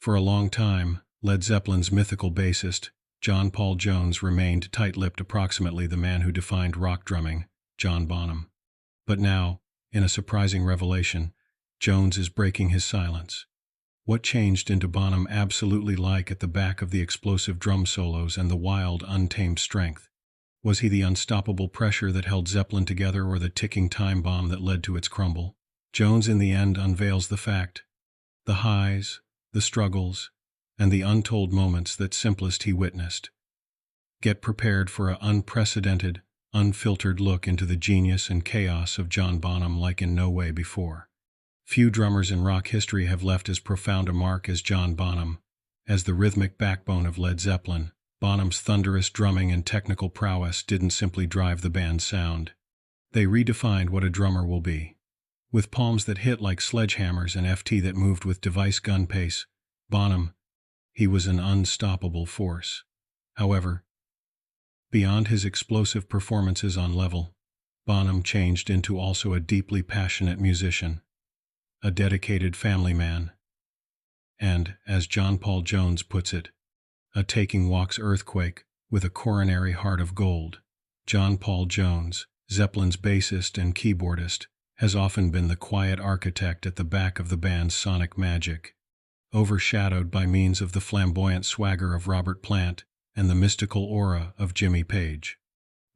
For a long time, Led Zeppelin's mythical bassist, John Paul Jones, remained tight-lipped, approximately the man who defined rock drumming, John Bonham. But now, in a surprising revelation, Jones is breaking his silence. What changed into Bonham absolutely like at the back of the explosive drum solos and the wild, untamed strength? Was he the unstoppable pressure that held Zeppelin together, or the ticking time bomb that led to its crumble? Jones in the end unveils the fact. The highs, the struggles, and the untold moments that simplest he witnessed. Get prepared for an unprecedented, unfiltered look into the genius and chaos of John Bonham like in no way before. Few drummers in rock history have left as profound a mark as John Bonham. As the rhythmic backbone of Led Zeppelin, Bonham's thunderous drumming and technical prowess didn't simply drive the band's sound. They redefined what a drummer will be. With palms that hit like sledgehammers and FT that moved with device gun pace, Bonham, he was an unstoppable force. However, beyond his explosive performances on level, Bonham changed into also a deeply passionate musician, a dedicated family man, and, as John Paul Jones puts it, a taking walks earthquake with a coronary heart of gold. John Paul Jones, Zeppelin's bassist and keyboardist, has often been the quiet architect at the back of the band's sonic magic, overshadowed by means of the flamboyant swagger of Robert Plant and the mystical aura of Jimmy Page.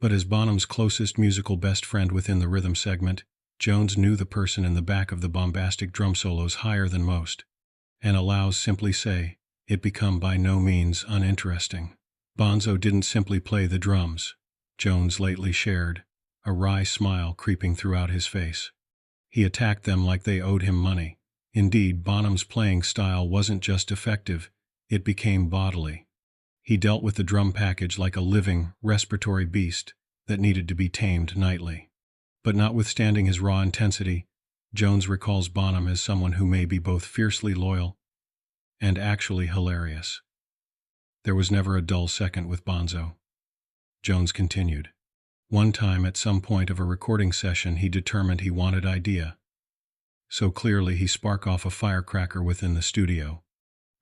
But as Bonham's closest musical best friend within the rhythm segment, Jones knew the person in the back of the bombastic drum solos higher than most, and allows simply say, it become by no means uninteresting. Bonzo didn't simply play the drums, Jones lately shared, a wry smile creeping throughout his face. He attacked them like they owed him money. Indeed, Bonham's playing style wasn't just effective, it became bodily. He dealt with the drum package like a living, respiratory beast that needed to be tamed nightly. But notwithstanding his raw intensity, Jones recalls Bonham as someone who may be both fiercely loyal and actually hilarious. There was never a dull second with Bonzo. Jones continued. One time at some point of a recording session he determined he wanted idea. So clearly he sparked off a firecracker within the studio.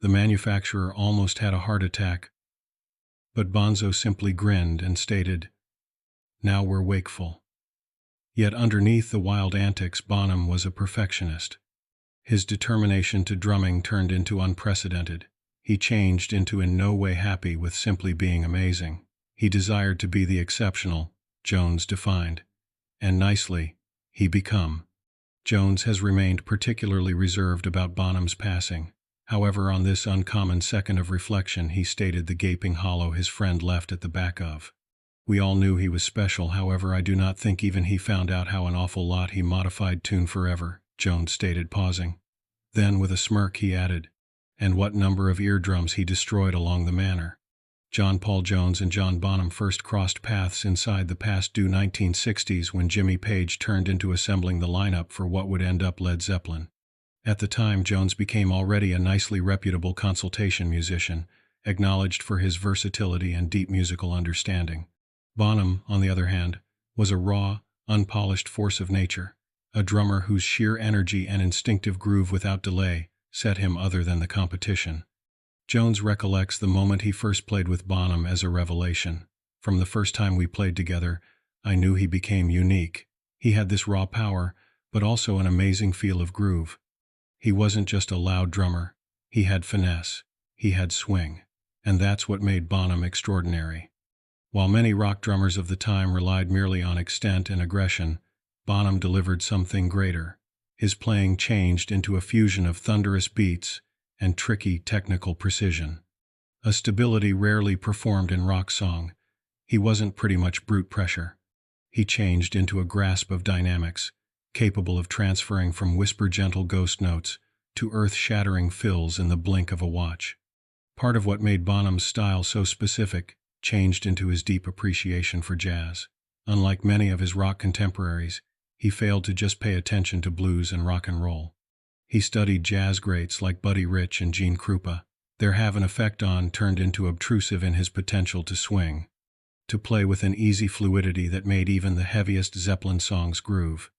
The manufacturer almost had a heart attack, but Bonzo simply grinned and stated, "Now we're wakeful." Yet underneath the wild antics, Bonham was a perfectionist. His determination to drumming turned into unprecedented. He changed into in no way happy with simply being amazing. He desired to be the exceptional, Jones defined, and nicely, he become. Jones has remained particularly reserved about Bonham's passing. However, on this uncommon second of reflection, he stated the gaping hollow his friend left at the back of. We all knew he was special, however I do not think even he found out how an awful lot he modified Tune Forever, Jones stated, pausing. Then with a smirk he added, and what number of eardrums he destroyed along the manner. John Paul Jones and John Bonham first crossed paths inside the past-due 1960s when Jimmy Page turned into assembling the lineup for what would end up Led Zeppelin. At the time, Jones became already a nicely reputable consultation musician, acknowledged for his versatility and deep musical understanding. Bonham, on the other hand, was a raw, unpolished force of nature, a drummer whose sheer energy and instinctive groove without delay set him other than the competition. Jones recollects the moment he first played with Bonham as a revelation. From the first time we played together, I knew he became unique. He had this raw power, but also an amazing feel of groove. He wasn't just a loud drummer. He had finesse. He had swing. And that's what made Bonham extraordinary. While many rock drummers of the time relied merely on extent and aggression, Bonham delivered something greater. His playing changed into a fusion of thunderous beats and tricky technical precision. A stability rarely performed in rock song. He wasn't pretty much brute pressure. He changed into a grasp of dynamics, capable of transferring from whisper-gentle ghost notes to earth-shattering fills in the blink of a watch. Part of what made Bonham's style so specific changed into his deep appreciation for jazz. Unlike many of his rock contemporaries, he failed to just pay attention to blues and rock and roll. He studied jazz greats like Buddy Rich and Gene Krupa. Their have an effect on turned into obtrusive in his potential to swing, to play with an easy fluidity that made even the heaviest Zeppelin songs groove.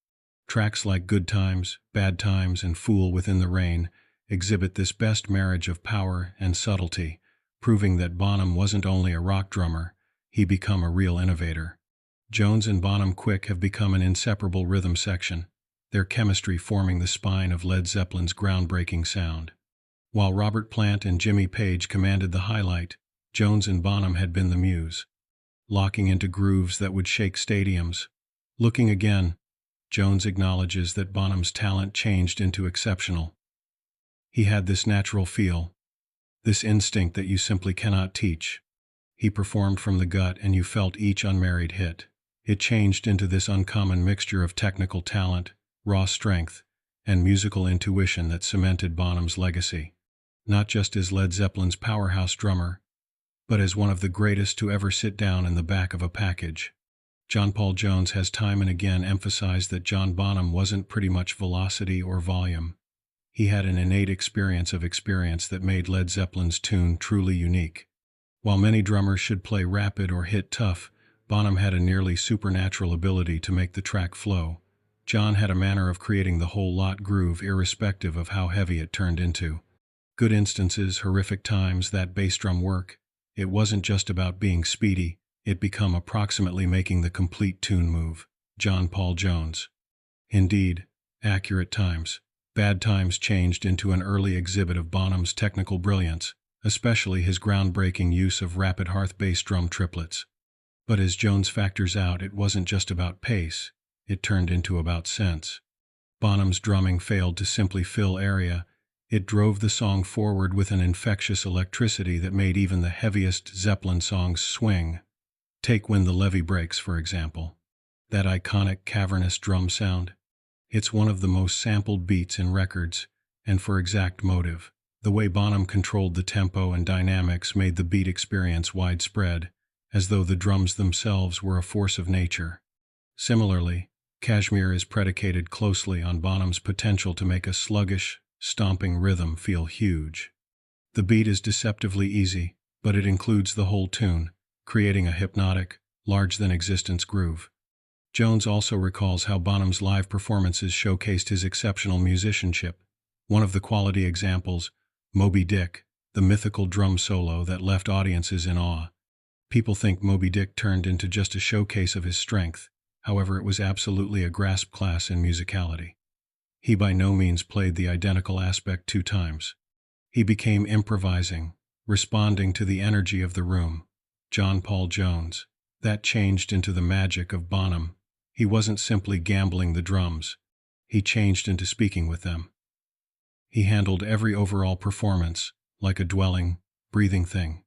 Tracks like Good Times, Bad Times, and Fool Within the Rain exhibit this best marriage of power and subtlety, proving that Bonham wasn't only a rock drummer, he became a real innovator. Jones and Bonham Quick have become an inseparable rhythm section, their chemistry forming the spine of Led Zeppelin's groundbreaking sound. While Robert Plant and Jimmy Page commanded the highlight, Jones and Bonham had been the muse, locking into grooves that would shake stadiums. Looking again, Jones acknowledges that Bonham's talent changed into exceptional. He had this natural feel, this instinct that you simply cannot teach. He performed from the gut and you felt each unmarried hit. It changed into this uncommon mixture of technical talent, raw strength, and musical intuition that cemented Bonham's legacy, not just as Led Zeppelin's powerhouse drummer, but as one of the greatest to ever sit down in the back of a package. John Paul Jones has time and again emphasized that John Bonham wasn't pretty much velocity or volume. He had an innate experience that made Led Zeppelin's tune truly unique. While many drummers should play rapid or hit tough, Bonham had a nearly supernatural ability to make the track flow. John had a manner of creating the whole lot groove irrespective of how heavy it turned into. Good instances, horrific times, that bass drum work. It wasn't just about being speedy, it became approximately making the complete tune move. John Paul Jones. Indeed, accurate times. Bad Times changed into an early exhibit of Bonham's technical brilliance, especially his groundbreaking use of rapid hearth bass drum triplets. But as Jones factors out, it wasn't just about pace, it turned into about sense. Bonham's drumming failed to simply fill area, it drove the song forward with an infectious electricity that made even the heaviest Zeppelin songs swing. Take When the Levee Breaks, for example. That iconic cavernous drum sound. It's one of the most sampled beats in records, and for exact motive. The way Bonham controlled the tempo and dynamics made the beat experience widespread, as though the drums themselves were a force of nature. Similarly, Kashmir is predicated closely on Bonham's potential to make a sluggish, stomping rhythm feel huge. The beat is deceptively easy, but it includes the whole tune, creating a hypnotic, large-than-existence groove. Jones also recalls how Bonham's live performances showcased his exceptional musicianship. One of the quality examples, Moby Dick, the mythical drum solo that left audiences in awe. People think Moby Dick turned into just a showcase of his strength, however it was absolutely a grasp class in musicality. He by no means played the identical aspect 2 times. He became improvising, responding to the energy of the room. John Paul Jones. That changed into the magic of Bonham. He wasn't simply gambling the drums. He changed into speaking with them. He handled every overall performance like a dwelling, breathing thing,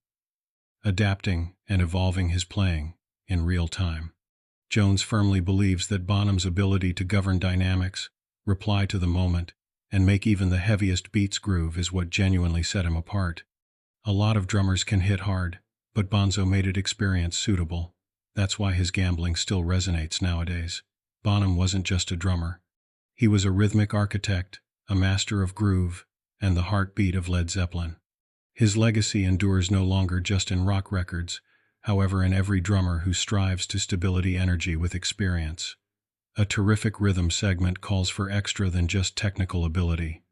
adapting and evolving his playing in real time. Jones firmly believes that Bonham's ability to govern dynamics, reply to the moment, and make even the heaviest beats groove is what genuinely set him apart. A lot of drummers can hit hard, but Bonzo made it experience suitable. That's why his gambling still resonates nowadays. Bonham wasn't just a drummer. He was a rhythmic architect, a master of groove, and the heartbeat of Led Zeppelin. His legacy endures no longer just in rock records, however in every drummer who strives to stability energy with experience. A terrific rhythm segment calls for extra than just technical ability.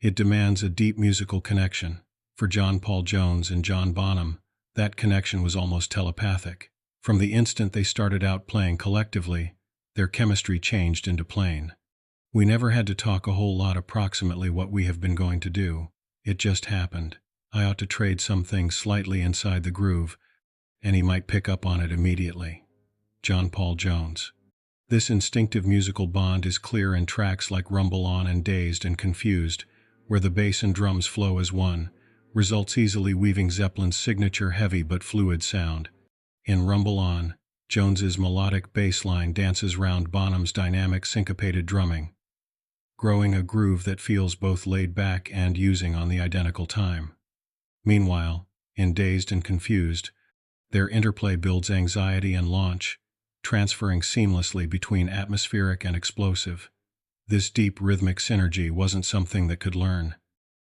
It demands a deep musical connection. For John Paul Jones and John Bonham, that connection was almost telepathic. From the instant they started out playing collectively, their chemistry changed into plain. We never had to talk a whole lot approximately what we have been going to do. It just happened. I ought to trade some things slightly inside the groove, and he might pick up on it immediately. John Paul Jones. This instinctive musical bond is clear in tracks like Rumble On and Dazed and Confused, where the bass and drums flow as one, results easily weaving Zeppelin's signature heavy but fluid sound. In Rumble On, Jones's melodic bass line dances round Bonham's dynamic syncopated drumming, growing a groove that feels both laid back and using on the identical time. Meanwhile, in Dazed and Confused, their interplay builds anxiety and launch, transferring seamlessly between atmospheric and explosive. This deep rhythmic synergy wasn't something that could learn.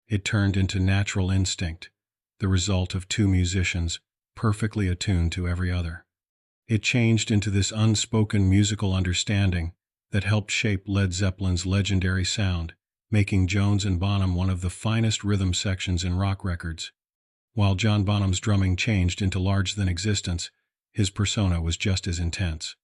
It turned into natural instinct, the result of 2 musicians perfectly attuned to every other. It changed into this unspoken musical understanding that helped shape Led Zeppelin's legendary sound making Jones and Bonham one of the finest rhythm sections in rock records. While John Bonham's drumming changed into larger-than-existence, his persona was just as intense.